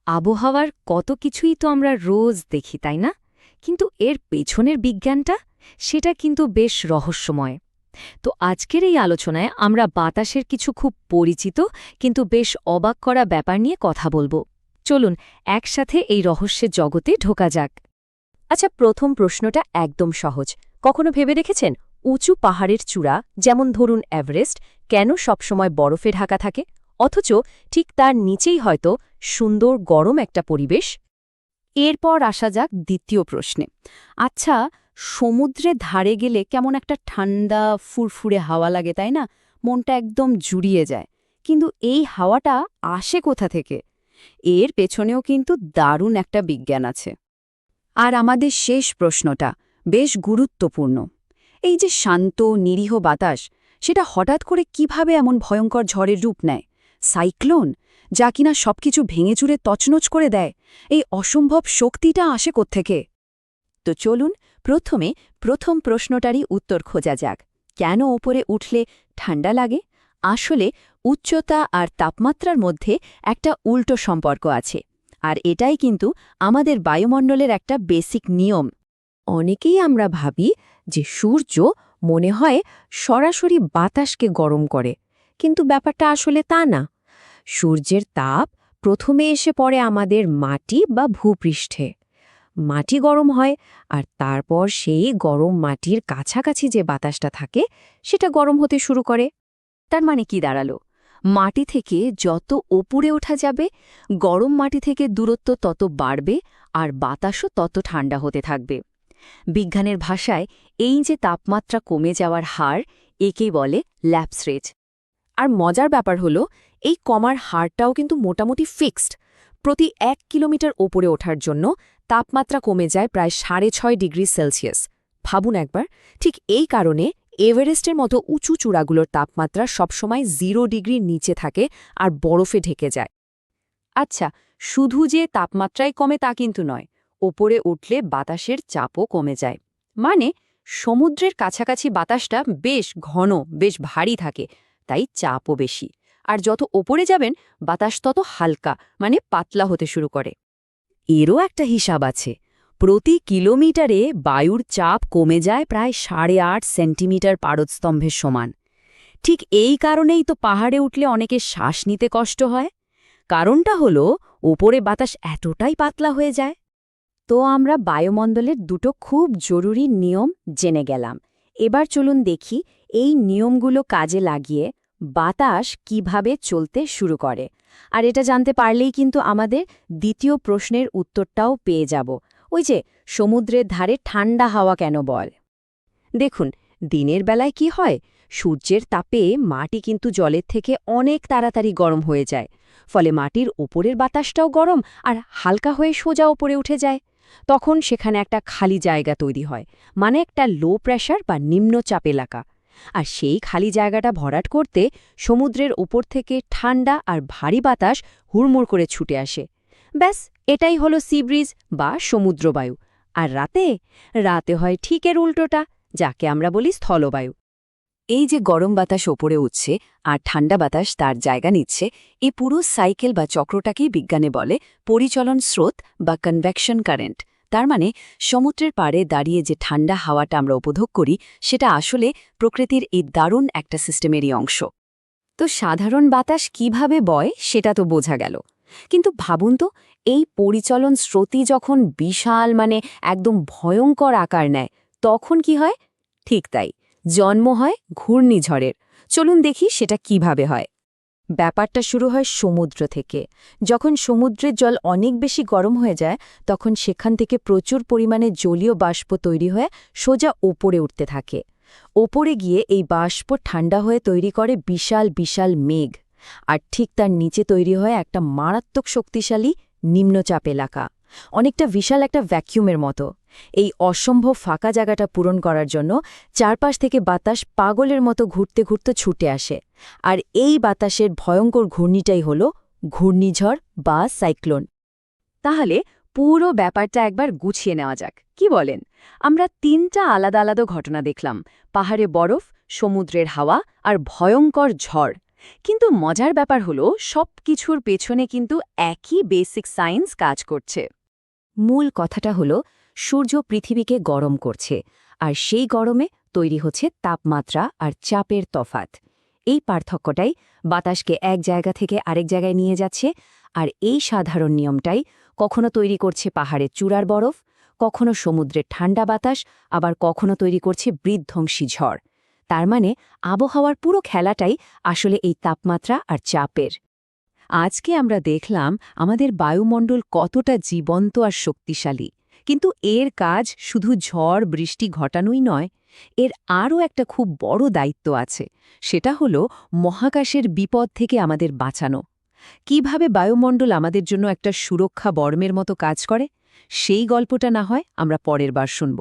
আবহাওয়ার কত কিছুই তো আমরা রোজ দেখি তাই না? কিন্তু এর পেছনের বিজ্ঞানটা সেটা কিন্তু বেশ রহস্যময়। তো আজকের এই আলোচনায় আমরা বাতাসের কিছু খুব পরিচিত কিন্তু বেশ অবাক করা ব্যাপার নিয়ে কথা বলবো। চলুন একসাথে এই রহস্যের জগতে ঢোকা যাক। আচ্ছা, প্রথম প্রশ্নটা একদম সহজ। কখনো ভেবে দেখেছেন উঁচু পাহাড়ের চূড়া, যেমন ধরুন এভারেস্ট, কেন সবসময় বরফে ঢাকা থাকে, অথচ ঠিক তার নিচেই হয়তো সুন্দর গরম একটা পরিবেশ? এরপর আসা যাক দ্বিতীয় প্রশ্নে। আচ্ছা, সমুদ্রের ধারে গেলে কেমন একটা ঠান্ডা ফুরফুরে হাওয়া লাগে, তাই না? মনটা একদম জুড়িয়ে যায়। কিন্তু এই হাওয়াটা আসে কোথা থেকে? এর পেছনেও কিন্তু দারুণ একটা বিজ্ঞান আছে। আর আমাদের শেষ প্রশ্নটা বেশ গুরুত্বপূর্ণ। এই যে শান্ত নিরীহ বাতাস, সেটা হঠাৎ করে কিভাবে এমন ভয়ঙ্কর ঝড়ের রূপ নেয়? সাইক্লোন, যা কিনা সবকিছু ভেঙেচুরে তছনছ করে দেয়, এই অসম্ভব শক্তিটা আসে কোত্থেকে? তো চলুন প্রথমে প্রথম প্রশ্নটারই উত্তর খোঁজা যাক। কেন ওপরে উঠলে ঠান্ডা লাগে? আসলে উচ্চতা আর তাপমাত্রার মধ্যে একটা উল্টো সম্পর্ক আছে। আর এটাই কিন্তু আমাদের বায়ুমণ্ডলের একটা বেসিক নিয়ম। অনেকেই আমরা ভাবি যে সূর্য মনে হয় সরাসরি বাতাসকে গরম করে, কিন্তু ব্যাপারটা আসলে তা না। সূর্যের তাপ প্রথমে এসে পড়ে আমাদের মাটি বা ভূপৃষ্ঠে। মাটি গরম হয়, আর তারপর সেই গরম মাটির কাছাকাছি যে বাতাসটা থাকে সেটা গরম হতে শুরু করে। তার মানে কি দাঁড়ালো? মাটি থেকে যত ওপরে ওঠা যাবে, গরম মাটি থেকে দূরত্ব তত বাড়বে, আর বাতাসও তত ঠান্ডা হতে থাকবে। বিজ্ঞানের ভাষায় এই যে তাপমাত্রা কমে যাওয়ার হার, একেই বলে ল্যাপস রেট। আর মজার ব্যাপার হলো, এই কমার হারটাও কিন্তু মোটামুটি ফিক্সড। প্রতি 1 কিলোমিটার ওপরে ওঠার জন্য তাপমাত্রা কমে যায় প্রায় 6.5 ডিগ্রি সেলসিয়াস। ভাবুন একবার, ঠিক এই কারণে এভারেস্টের মতো উঁচু চূড়াগুলোর তাপমাত্রা সবসময় 0 ডিগ্রির নিচে থাকে আর বরফে ঢেকে যায়। আচ্ছা, শুধু যে তাপমাত্রাই কমে তা কিন্তু নয়, ওপরে উঠলে বাতাসের চাপও কমে যায়। মানে সমুদ্রের কাছাকাছি বাতাসটা বেশ ঘন, বেশ ভারী থাকে, তাই চাপও বেশি। আর যত ওপরে যাবেন বাতাস তত হালকা, মানে পাতলা হতে শুরু করে। এরও একটা হিসাব আছে। প্রতি কিলোমিটারে বায়ুর চাপ কমে যায় প্রায় 8.5 সেন্টিমিটার পারদস্তম্ভের সমান। ঠিক এই কারণেই তো পাহাড়ে উঠলে অনেকে শ্বাস নিতে কষ্ট হয়। কারণটা হলো ওপরে বাতাস এতটাই পাতলা হয়ে যায়। তো আমরা বায়ুমণ্ডলের দুটো খুব জরুরি নিয়ম জেনে গেলাম। এবার চলুন দেখি এই নিয়মগুলো কাজে লাগিয়ে বাতাস কিভাবে চলতে শুরু করে। আর এটা জানতে পারলেই কিন্তু আমাদের দ্বিতীয় প্রশ্নের উত্তরটাও পেয়ে যাব। ওই যে সমুদ্রের ধারে ঠান্ডা হাওয়া কেন বল? দেখুন, দিনের বেলায় কি হয়, সূর্যের তাপে মাটি কিন্তু জলের থেকে অনেক তাড়াতাড়ি গরম হয়ে যায়। ফলে মাটির ওপরের বাতাসটাও গরম আর হালকা হয়ে সোজা ওপরে উঠে যায়। তখন সেখানে একটা খালি জায়গা তৈরি হয়, মানে একটা লো প্রেশার বা নিম্নচাপ এলাকা। আর সেই খালি জায়গাটা ভরাট করতে সমুদ্রের ওপর থেকে ঠান্ডা আর ভারী বাতাস হুড়মুড় করে ছুটে আসে। ব্যাস, এটাই হলো সি ব্রিজ বা সমুদ্রবায়ু। আর রাতে রাতে হয় ঠিক এর উল্টোটা, যাকে আমরা বলি স্থলবায়ু। এই যে গরম বাতাস ওপরে উঠছে আর ঠান্ডা বাতাস তার জায়গা নিচ্ছে, এই পুরো সাইকেল বা চক্রটাকেই বিজ্ঞানে বলে পরিচলন স্রোত বা কনভেকশন কারেন্ট। তার মানে সমুদ্রের পাড়ে দাঁড়িয়ে যে ঠান্ডা হাওয়াটা আমরা উপভোগ করি, সেটা আসলে প্রকৃতির এই দারুণ একটা সিস্টেমেরই অংশ। তো সাধারণ বাতাস কিভাবে বয় সেটা তো বোঝা গেল, কিন্তু ভাবুন তো, এই পরিচলন স্রোতই যখন বিশাল, মানে একদম ভয়ঙ্কর আকার নেয়, তখন কি হয়? ঠিক তাই, জন্ম হয় ঘূর্ণিঝড়ের। চলুন দেখি সেটা কিভাবে হয়। ব্যাপারটা শুরু হয় সমুদ্র থেকে। যখন সমুদ্রের জল অনেক বেশি গরম হয়ে যায়, তখন সেখান থেকে প্রচুর পরিমাণে জলীয় বাষ্প তৈরি হয়ে সোজা ওপরে উঠতে থাকে। ওপরে গিয়ে এই বাষ্প ঠান্ডা হয়ে তৈরি করে বিশাল বিশাল মেঘ। আর ঠিক তার নিচে তৈরি হয় একটা মারাত্মক শক্তিশালী নিম্নচাপ এলাকা, অনেকটা বিশাল একটা ভ্যাকিউমের মতো। এই অসম্ভব ফাঁকা জায়গাটা পূরণ করার জন্য চারপাশ থেকে বাতাস পাগলের মতো ঘুরতে ঘুরতে ছুটে আসে। আর এই বাতাসের ভয়ঙ্কর ঘূর্ণিটাই হল ঘূর্ণিঝড় বা সাইক্লোন। তাহলে পুরো ব্যাপারটা একবার গুছিয়ে নেওয়া যাক, কি বলেন? আমরা 3টা আলাদা আলাদা ঘটনা দেখলাম: পাহাড়ে বরফ, সমুদ্রের হাওয়া আর ভয়ঙ্কর ঝড়। কিন্তু মজার ব্যাপার হলো সব কিছুর পেছনে কিন্তু একই বেসিক সায়েন্স কাজ করছে। মূল কথাটা হলো সূর্য পৃথিবীকে গরম করছে, আর সেই গরমে তৈরি হচ্ছে তাপমাত্রা আর চাপের তফাৎ। এই পার্থক্যটাই বাতাসকে এক জায়গা থেকে আরেক জায়গায় নিয়ে যাচ্ছে, আর এই সাধারণ নিয়মটাই কখনো তৈরি করছে পাহাড়ের চূড়ার বরফ, কখনো সমুদ্রের ঠান্ডা বাতাস, আবার কখনো তৈরি করছে বিধ্বংসী ঝড়। তার মানে আবহাওয়ার পুরো খেলাটাই আসলে এই তাপমাত্রা আর চাপের। আজকে আমরা দেখলাম আমাদের বায়ুমণ্ডল কতটা জীবন্ত আর শক্তিশালী, কিন্তু এর কাজ শুধু ঝড় বৃষ্টি ঘটানোই নয়, এর আরও একটা খুব বড় দায়িত্ব আছে। সেটা হলো মহাকাশের বিপদ থেকে আমাদের বাঁচানো। কিভাবে বায়ুমণ্ডল আমাদের জন্য একটা সুরক্ষা বর্মের মতো কাজ করে, সেই গল্পটা না হয় আমরা পরের বার শুনব।